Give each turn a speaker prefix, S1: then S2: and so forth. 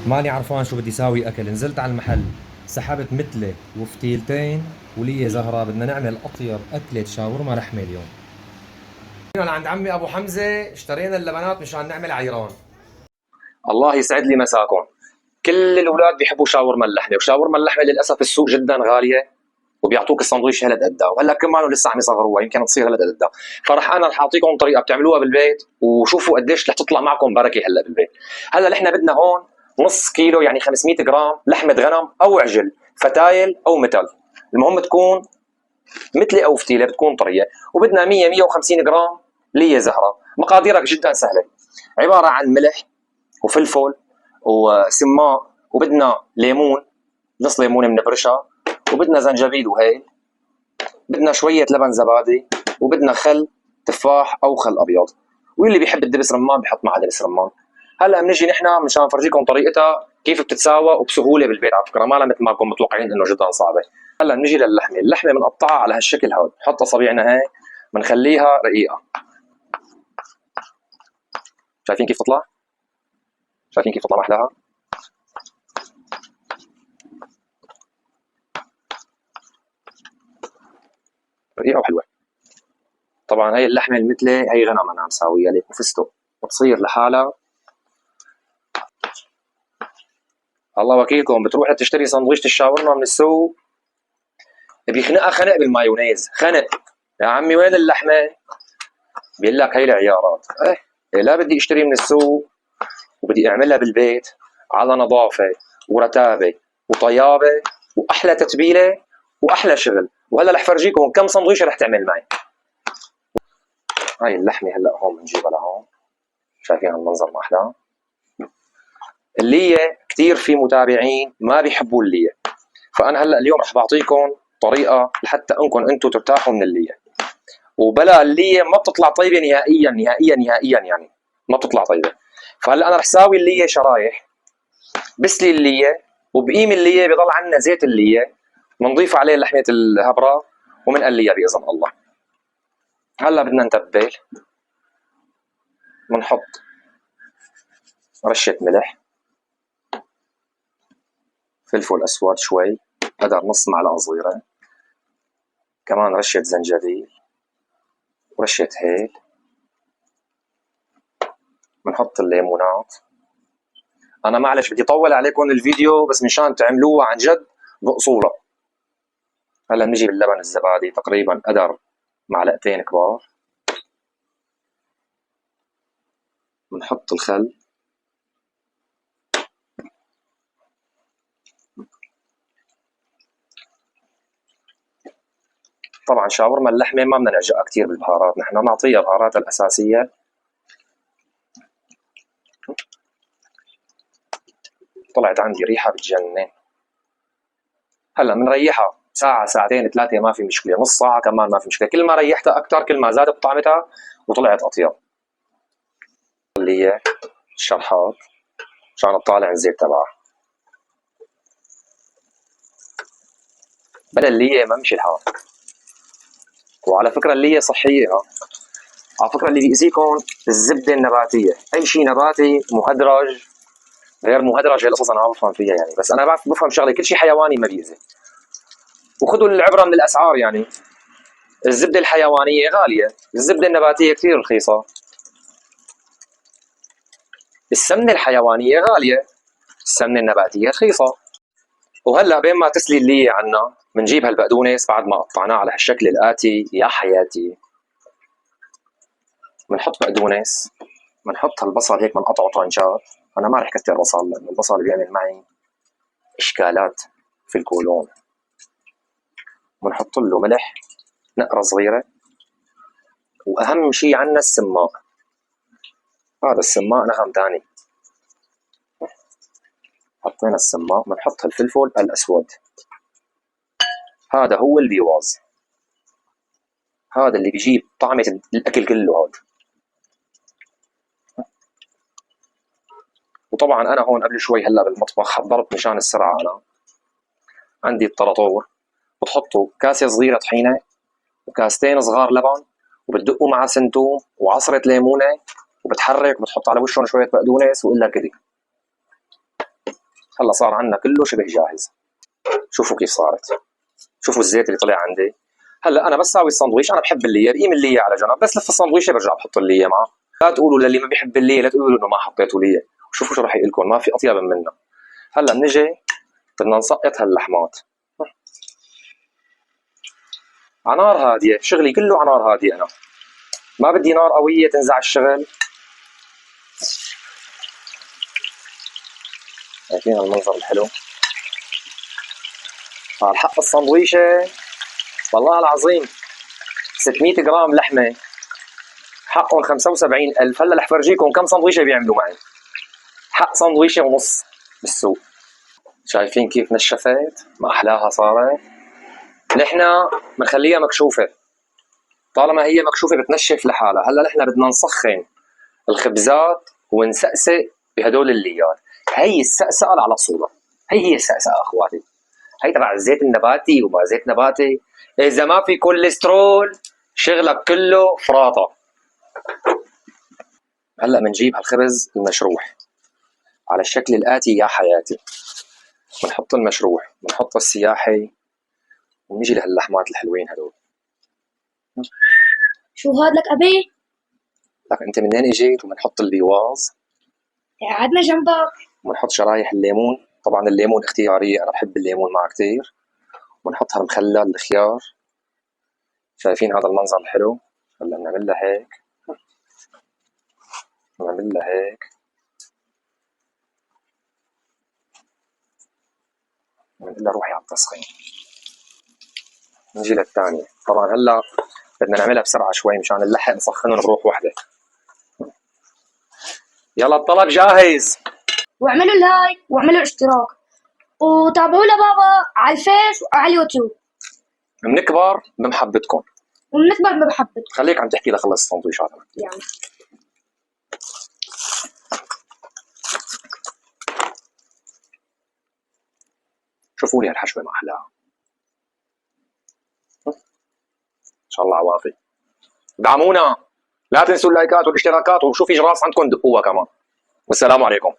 S1: ماني عرفان شو بدي ساوي اكل. نزلت على المحل، سحبت متلة وفتيلتين ولية زهرة. بدنا نعمل اطيب اكلة شاورما لحمة اليوم. هنا عند عمي ابو حمزة اشترينا اللبنات مشان نعمل عيران.
S2: الله يسعد لي مساكم. كل الاولاد بيحبوا شاورما اللحمه، وشاورما اللحمه للاسف السوق جدا غاليه، وبيعطوك السندويش هلد قدها، وهلا كمان لسه عم يصغروها يمكن تصير هلد قدها. انا رح اعطيكم طريقه بتعملوها بالبيت وشوفوا قديش رح تطلع معكم بركه هلا بالبيت. هلا نحن بدنا هون نص كيلو يعني 500 جرام لحمه غنم او عجل، فتايل او متل، المهم تكون مثلي او فتيله بتكون طريه. وبدنا 100 150 جرام ليه زهره. مقاديرك جدا سهله، عباره عن ملح وفلفل وسماق، وبدنا ليمون، نص ليمونه بنبرشها، وبدنا زنجبيل وهيل، بدنا شويه لبن زبادي، وبدنا خل تفاح او خل ابيض، واللي بيحب الدبس رمان بحط معها دبس رمان. هلا بنجي نحن مشان نفرجيكم طريقتها كيف بتتساوى وبسهوله بالبيت على فكره، ما مثل ما انكم متوقعين انه جدا صعبه. هلا بنجي للحمه، اللحمه بنقطعها على هالشكل هذا، بنحط اصابعنا هيك، بنخليها رقيقه. شايفين كيف تطلع؟ شايفين كيف تطلع محلاها؟ رقيقه وحلوه. طبعا هي اللحمه المثلى هي غنم انا عم ساويها لك وفستق، بتصير لحالها. الله وكيلكم، بتروح تشتري سندويشة الشاورما من السوق بيخنقها خنق بالمايونيز، خنق. يا عمي وين اللحمه؟ بيقول لك هي العيارات. لا بدي اشتري من السوق وبدي اعملها بالبيت على نظافه ورتابه وطيابه واحلى تتبيله واحلى شغل. وهلا رح فرجيكم كم سندويشه رح تعمل معي. هاي اللحمه هلا هون بنجيبها لهون، شايفين هالمنظر ما احلاه. اللية كتير في متابعين ما بيحبوا اللية، فأنا هلأ اليوم رح بعطيكم طريقة لحتى أنكم أنتم ترتاحوا من اللية. وبلا اللية ما بتطلع طيبة نهائيا نهائيا نهائيا، يعني ما بتطلع طيبة. فهلأ أنا رح ساوي اللية شرايح، بسلي اللية وبقيم اللية، بضل عنا زيت اللية، بنضيف عليه لحمة الهبرة ومنقليها بإذن الله. هلأ بدنا نتبل، بنحط رشة ملح، فلفل أسود شوي قدر نص معلقة صغيرة، كمان رشة زنجبيل ورشة هيل، بنحط الليمونات. أنا معلش بدي طول عليكم الفيديو بس مشان تعملوها عن جد بأصولها. هلا بنجي باللبن الزبادي تقريبا قدر معلقتين كبار، بنحط الخل، طبعا شاورما اللحمة ما بدنا نعجقها كثير بالبهارات، نحن نعطيها بهاراتها الأساسية. طلعت عندي ريحة بتجنن. هلا بنريحها ساعة ساعتين ثلاثة ما في مشكلة، نص ساعة كمان ما في مشكلة، كل ما ريحتها أكثر كل ما زادت طعمتها وطلعت أطيب. اللي هي الشرحات مشان تطالع الزيت تبعها. بلا اللي ما مشي الحال. وعلى فكرة اللي صحية، على فكرة اللي بيأذيكم الزبدة النباتية، أي شيء نباتي مهدرج غير مهدرج، هي القصص أنا ما بفهم فيها يعني، بس أنا بفهم شغلة، كل شيء حيواني ما بيأذي. وخذوا العبرة من الأسعار يعني، الزبدة الحيوانية غالية، الزبدة النباتية كثير رخيصة، السمنة الحيوانية غالية، السمنة النباتية رخيصة. وهلا بين ما تسلي اللي عنا بنجيب هالبقدونس بعد ما قطعناه على هالشكل الآتي يا حياتي. بنحط بقدونس، بنحط هالبصل هيك بنقطعه طنجات. انا ما رح كثر بصل لانه البصل بيعمل معي اشكالات في الكولون. بنحط له ملح نقرة صغيرة، واهم شيء عنا السماق. هذا السماق نغم ثاني. حطينا السماق، بنحط الفلفل الاسود، هذا هو اللي بيواز، هذا اللي بيجيب طعمة الاكل كله هذا. وطبعا انا هون قبل شوي هلا بالمطبخ حضرت مشان السرعة، انا عندي الطراطور، بتحطوا كاسة صغيرة طحينة وكاستين صغار لبن، وبتدقوا مع سنتوم وعصرة ليمونة، وبتحرك وبتحط على وشهم شوية بقدونس وإلا كذي. هلا صار عندنا كله شبه جاهز. شوفوا كيف صارت، شوفوا الزيت اللي طلع عندي. هلا انا بس ساوي الساندويش، انا بحب الليه، بقيم الليه على جنب، بس لف الساندويشه برجع بحط الليه معه. لا تقولوا للي ما بيحب الليه، لا تقولوا له انه ما حطيتوا ليه. شوفوا شو راح يقول لكم، ما في اطيب منها. هلا بنجي بدنا نسقط هاللحمات على نار هاديه، شغلي كله على نار هاديه، انا ما بدي نار قويه تنزع الشغل. شايفين المنظر الحلو؟ على حق السندويشه والله العظيم 600 جرام لحمه حقهم 75,000. هلا رح فرجيكم كم سندويشه بيعملوا معي. حق سندويشه ونص بالسوق. شايفين كيف نشفت؟ ما احلاها صارت. نحن بنخليها مكشوفه، طالما هي مكشوفه بتنشف لحالها. هلا نحن بدنا نسخن الخبزات ونسقسق بهدول الليات. هي السقسقه على صوره، هي السقسقه اخواتي. هي تبع الزيت النباتي وما زيت نباتي، اذا ما في كوليسترول شغلك كله فراطه. هلا بنجيب هالخبز المشروح على الشكل الاتي يا حياتي. بنحط المشروح، بنحط السياحي، ونجي لهاللحمات الحلوين هدول.
S3: شو هاد لك أبي؟
S2: لك انت منين اجيت؟ وبنحط البيواز،
S3: قعدنا جنبك.
S2: وبنحط شرايح الليمون. طبعا الليمون اختياري، انا بحب الليمون معه كتير. ونحط هالمخلل الخيار. شايفين هذا المنظر الحلو؟ هلا بنعمل لها هيك، بنعمل لها هيك، بنقول لها روحي على التسخين. نجي للثانية. طبعا هلا بدنا نعملها بسرعة شوي مشان نلحق نسخنهم بروح وحدة. يلا الطلب جاهز.
S3: واعملوا لايك واعملوا اشتراك وتابعوا لبابا على الفيس وعلى اليوتيوب.
S2: بنكبر بمحبتكم،
S3: ونكبر بمحبتكم.
S2: خليك عم تحكي لخلص السندويشات.
S3: يعني
S2: شوفوا لي هالحشوة ما أحلاها. إن شاء الله عوافي. دعمونا، لا تنسوا اللايكات والاشتراكات، وشو في جراس عندكم دقوها كمان. والسلام عليكم.